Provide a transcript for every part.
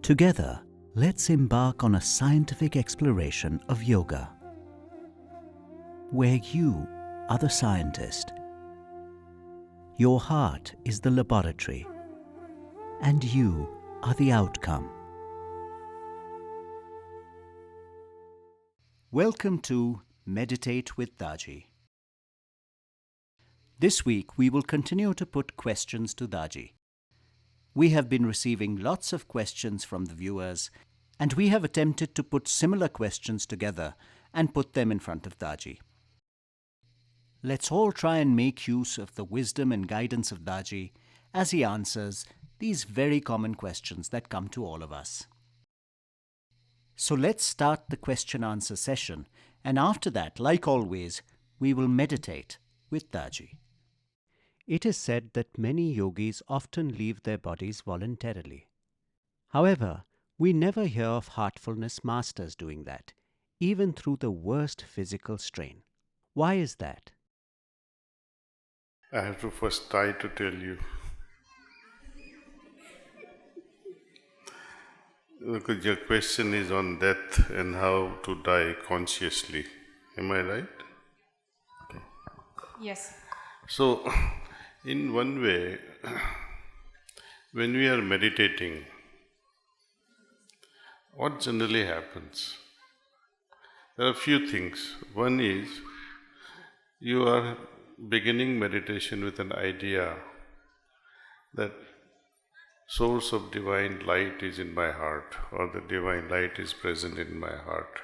Together, let's embark on a scientific exploration of yoga, where you are the scientist, your heart is the laboratory, and you are the outcome. Welcome to Meditate with Daaji. This week we will continue to put questions to Daaji. We have been receiving lots of questions from the viewers, and we have attempted to put similar questions together and put them in front of Daaji. Let's all try and make use of the wisdom and guidance of Daaji as he answers these very common questions that come to all of us. So let's start the question-answer session, and after that, like always, we will meditate with Daaji. It is said that many yogis often leave their bodies voluntarily. However, we never hear of heartfulness masters doing that, even through the worst physical strain. Why is that? I have to first try to tell you. Because your question is on death and how to die consciously. Am I right? Okay. Yes. So, in one way, when we are meditating, what generally happens? There are a few things. One is, you are beginning meditation with an idea that source of divine light is in my heart, or the divine light is present in my heart.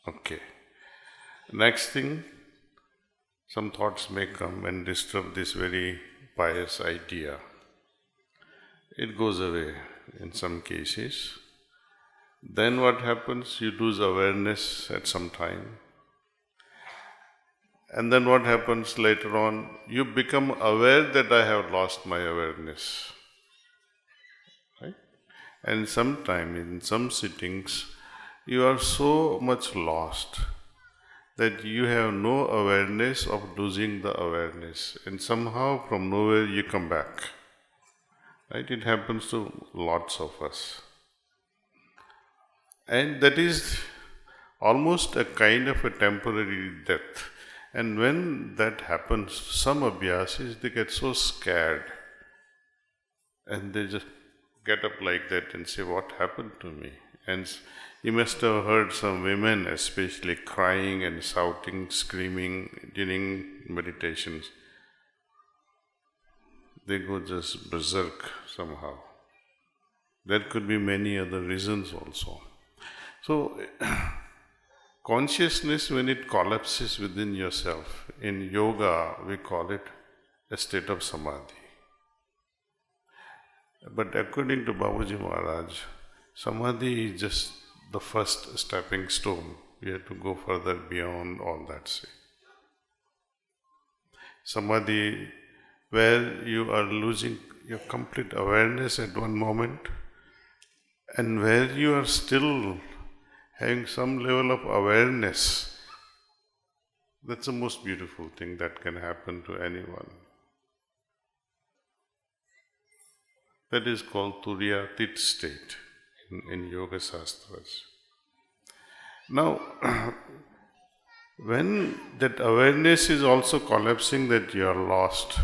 Okay. Next thing, some thoughts may come and disturb this very pious idea. It goes away in some cases. Then what happens? You lose awareness at some time. And then what happens later on? You become aware that I have lost my awareness. Right? And sometime in some sittings, you are so much lost that you have no awareness of losing the awareness. And somehow from nowhere you come back. Right? It happens to lots of us. And that is almost a kind of a temporary death. And when that happens, some abhyasis, they get so scared and they just get up like that and say, what happened to me? And you must have heard some women especially crying and shouting, screaming during meditations. They go just berserk somehow. There could be many other reasons also. So, consciousness, when it collapses within yourself, in yoga we call it a state of samadhi. But according to Babaji Maharaj, samadhi is just the first stepping stone. We have to go further beyond all that, say. Samadhi, where you are losing your complete awareness at one moment, and where you are still having some level of awareness, that's the most beautiful thing that can happen to anyone. That is called Turiyatit state in Yoga Shastras. Now, when that awareness is also collapsing that you are lost,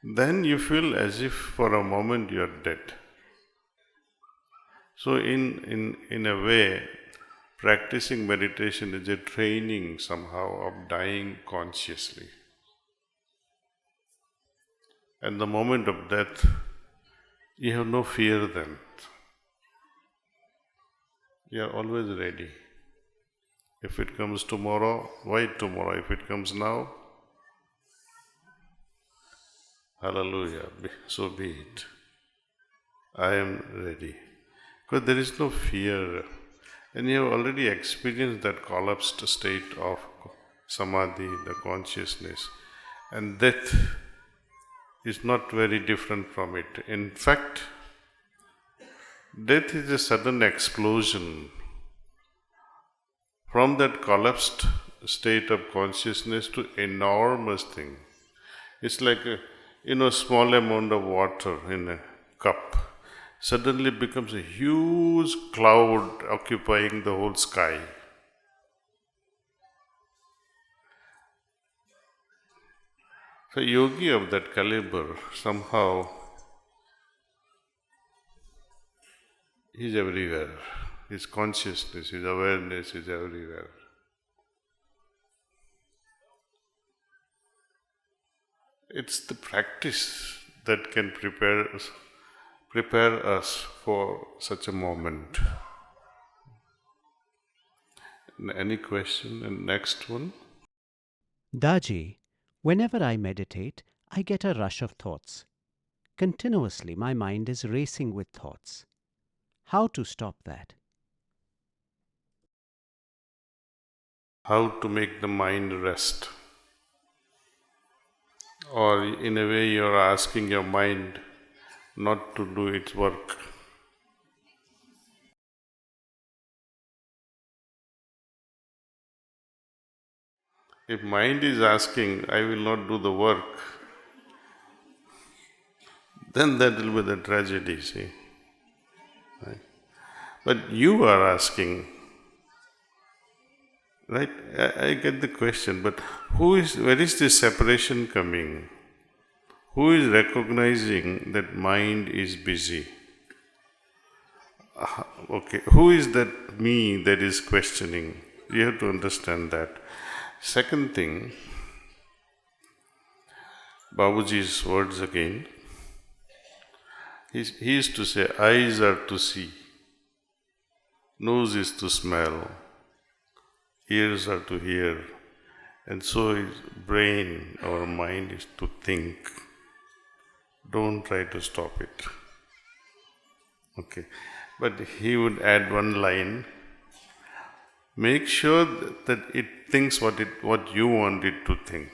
then you feel as if for a moment you are dead. So in a way, practicing meditation is a training somehow of dying consciously. At the moment of death, you have no fear then. You are always ready. If it comes tomorrow, why tomorrow? If it comes now, hallelujah, so be it. I am ready. Because there is no fear, and you have already experienced that collapsed state of samadhi, the consciousness, and death is not very different from it. In fact, death is a sudden explosion from that collapsed state of consciousness to enormous thing. It's like a small amount of water in a cup suddenly becomes a huge cloud occupying the whole sky. So, yogi of that caliber, somehow, is everywhere. His consciousness, his awareness is everywhere. It's the practice that can prepare us for such a moment. Any question? And next one. Daaji, whenever I meditate, I get a rush of thoughts. Continuously, my mind is racing with thoughts. How to stop that? How to make the mind rest? Or in a way you're asking your mind not to do its work. If mind is asking, I will not do the work, then that will be the tragedy, see. Right? But you are asking, right? I get the question, but where is this separation coming? Who is recognizing that mind is busy? Okay, who is that me that is questioning? You have to understand that. Second thing, Babuji's words again. He used to say, eyes are to see, nose is to smell, ears are to hear, and so is brain, our mind is to think. Don't try to stop it. Okay. But he would add one line, make sure that it thinks what you want it to think.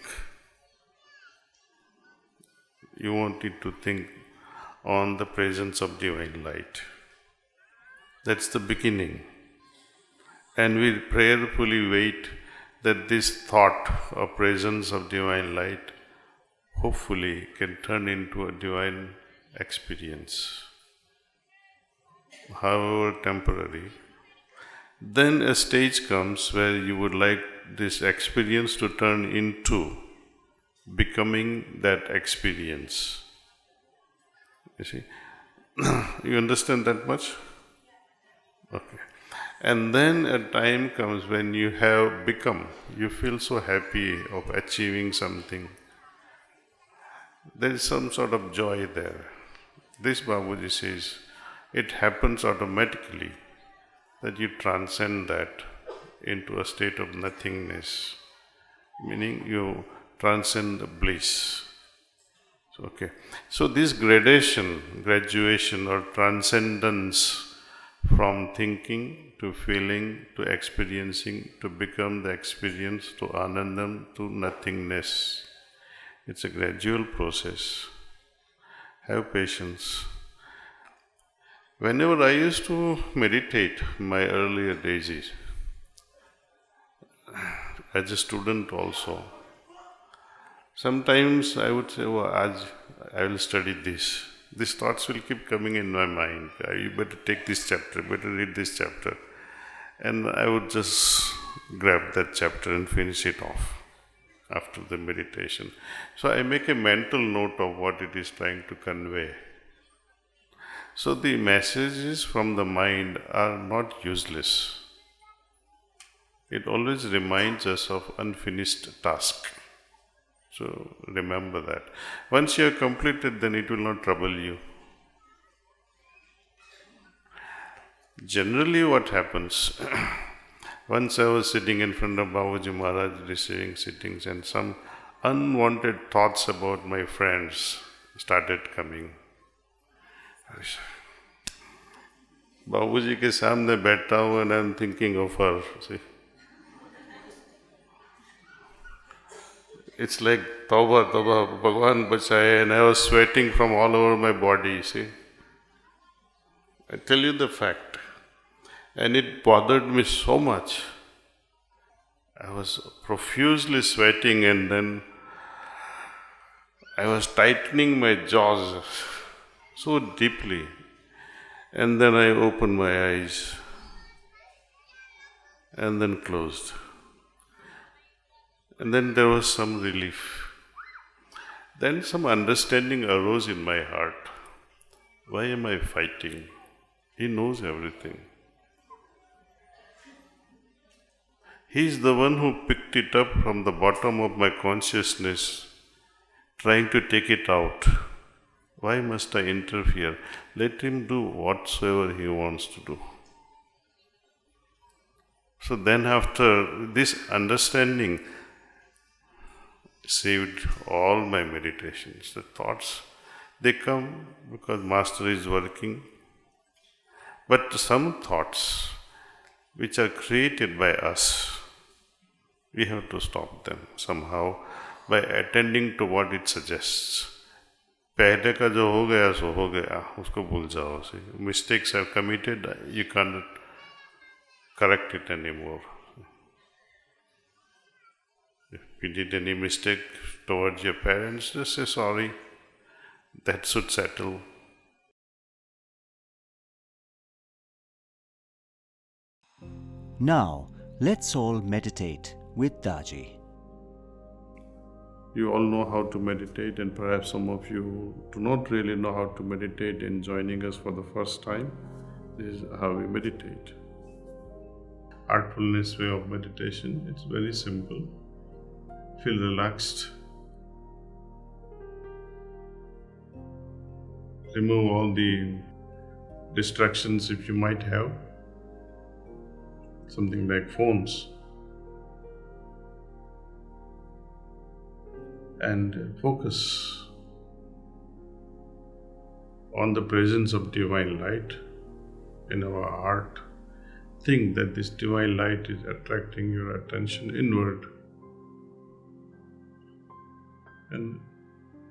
You want it to think on the presence of divine light. That's the beginning. And we prayerfully wait that this thought of presence of divine light hopefully can turn into a divine experience, however temporary. Then a stage comes where you would like this experience to turn into becoming that experience. You see? You understand that much? Okay. And then a time comes when you have become, you feel so happy of achieving something. There is some sort of joy there. This Babuji says, it happens automatically that you transcend that into a state of nothingness, meaning you transcend the bliss. Okay. So this graduation or transcendence from thinking to feeling to experiencing to become the experience to anandam to nothingness. It's a gradual process. Have patience. Whenever I used to meditate my earlier days, as a student also, sometimes I would say, oh, I will study this. These thoughts will keep coming in my mind. You better take this chapter, better read this chapter. And I would just grab that chapter and finish it off after the meditation. So I make a mental note of what it is trying to convey. So the messages from the mind are not useless. It always reminds us of unfinished task. So remember that. Once you have completed, then it will not trouble you. Generally what happens, once I was sitting in front of Babaji Maharaj receiving sittings and some unwanted thoughts about my friends started coming. Babuji के सामने बैठा हूँ and I'm thinking of her. See? It's like Tauba, Tauba, Bhagwan bachaye, and I was sweating from all over my body, see. I tell you the fact. And it bothered me so much. I was profusely sweating and then I was tightening my jaws. so deeply. And then I opened my eyes and then closed. And then there was some relief. Then some understanding arose in my heart. Why am I fighting? He knows everything. He's the one who picked it up from the bottom of my consciousness, trying to take it out. Why must I interfere? Let him do whatsoever he wants to do. So then, after this understanding, saved all my meditations. The thoughts, they come because Master is working. But some thoughts which are created by us, we have to stop them somehow by attending to what it suggests. पहले का जो हो गया सो हो गया, उसको भूल जाओ. Mistakes are committed, you can't correct it anymore. If you did any mistake towards your parents, just say sorry. That should settle. Now, let's all meditate with Daaji. You all know how to meditate, and perhaps some of you do not really know how to meditate and joining us for the first time. This is how we meditate. Artfulness way of meditation, it's very simple. Feel relaxed. Remove all the distractions if you might have. Something like phones. And focus on the presence of divine light in our heart. Think that this divine light is attracting your attention inward. And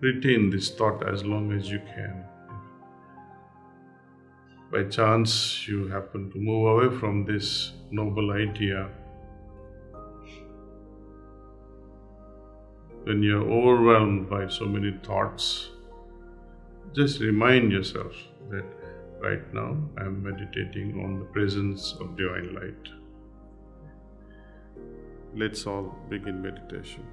retain this thought as long as you can. By chance you happen to move away from this noble idea, when you're overwhelmed by so many thoughts, just remind yourself that right now I am meditating on the presence of divine light. Let's all begin meditation.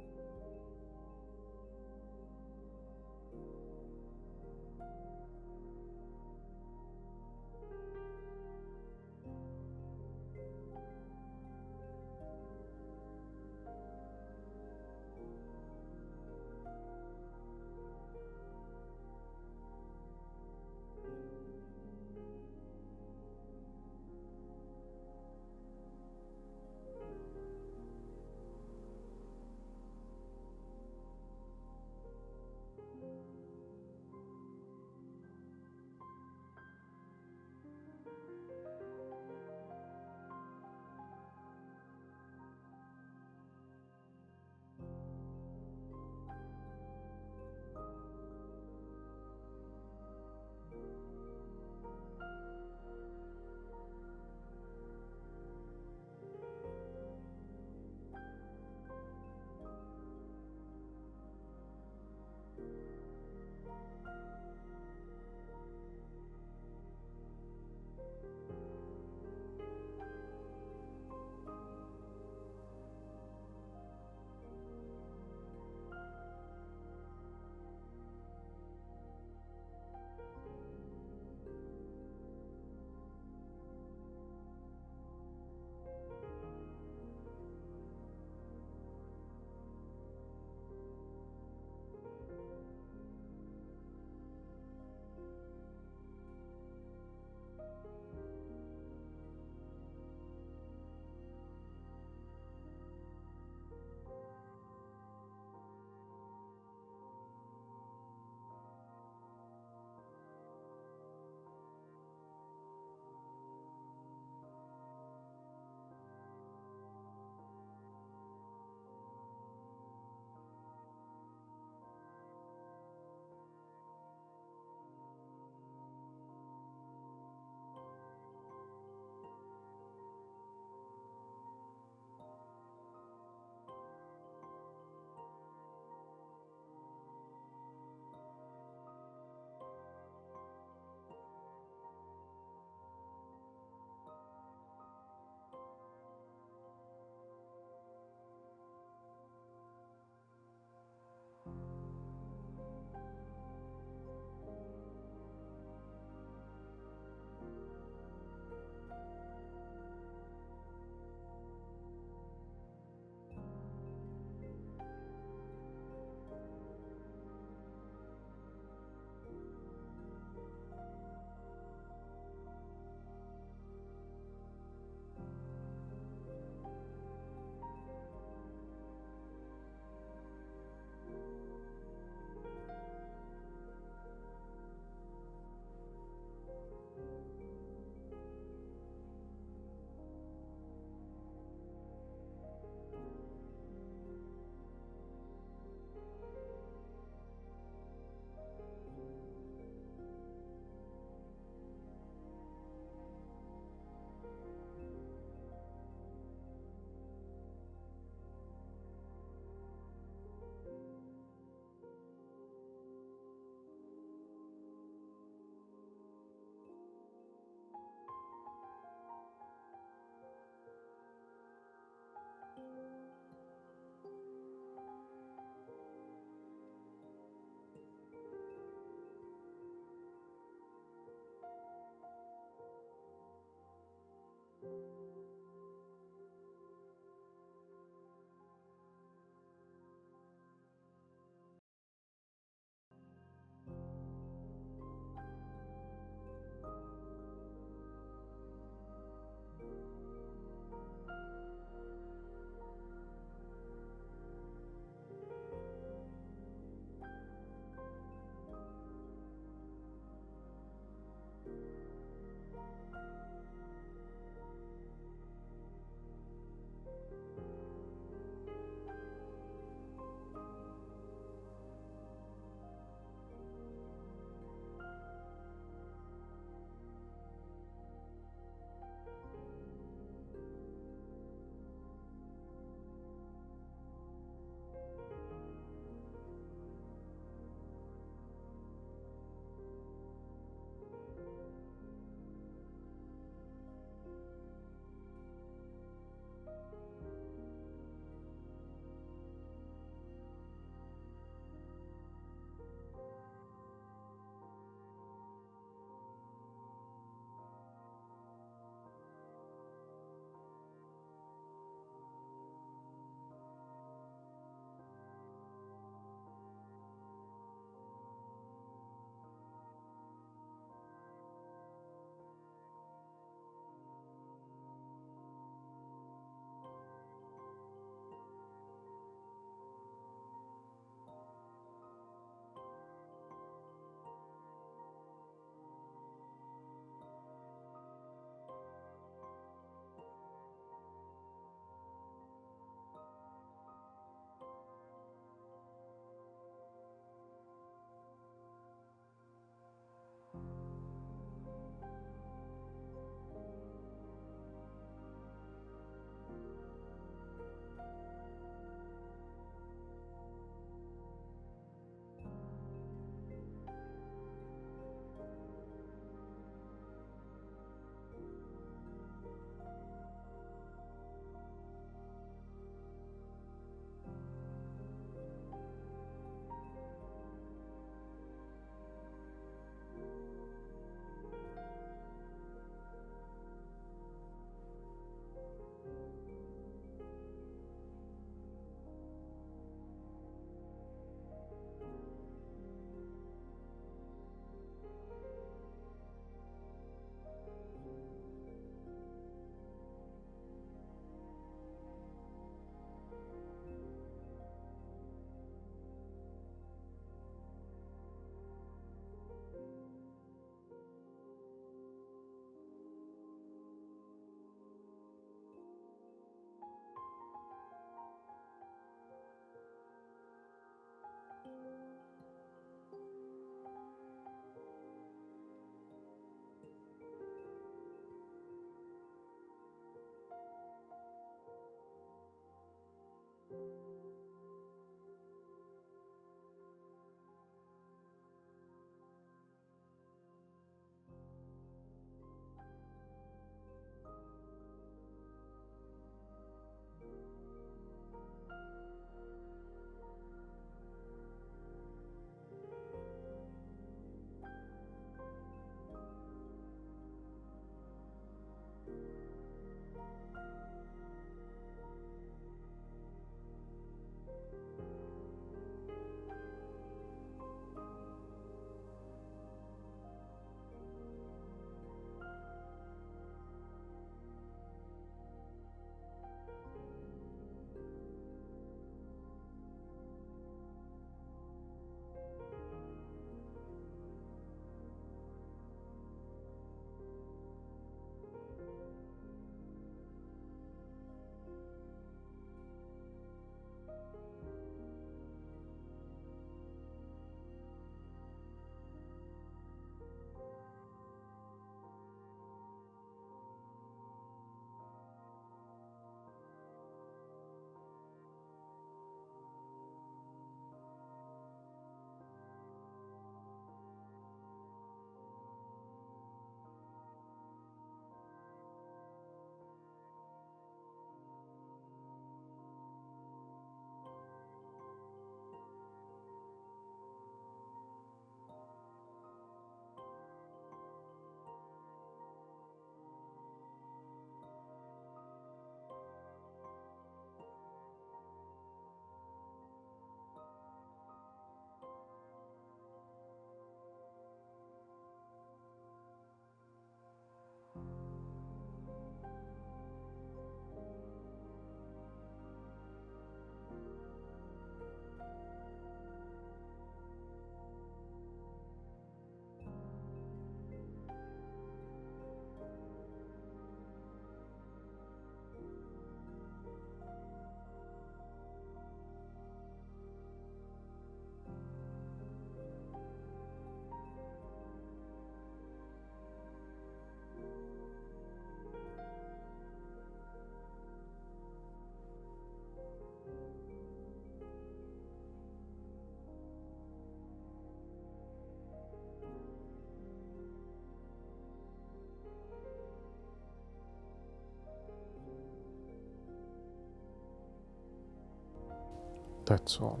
That's all.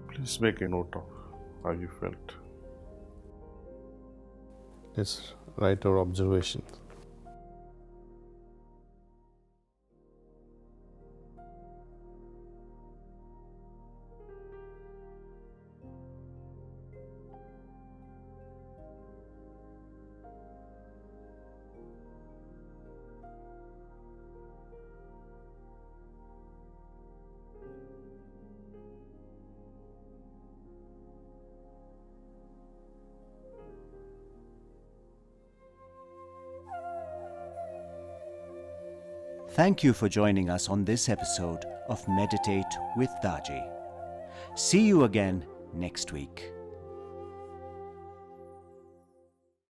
Please make a note of how you felt. Let's write our observations. Thank you for joining us on this episode of Meditate with Daaji. See you again next week.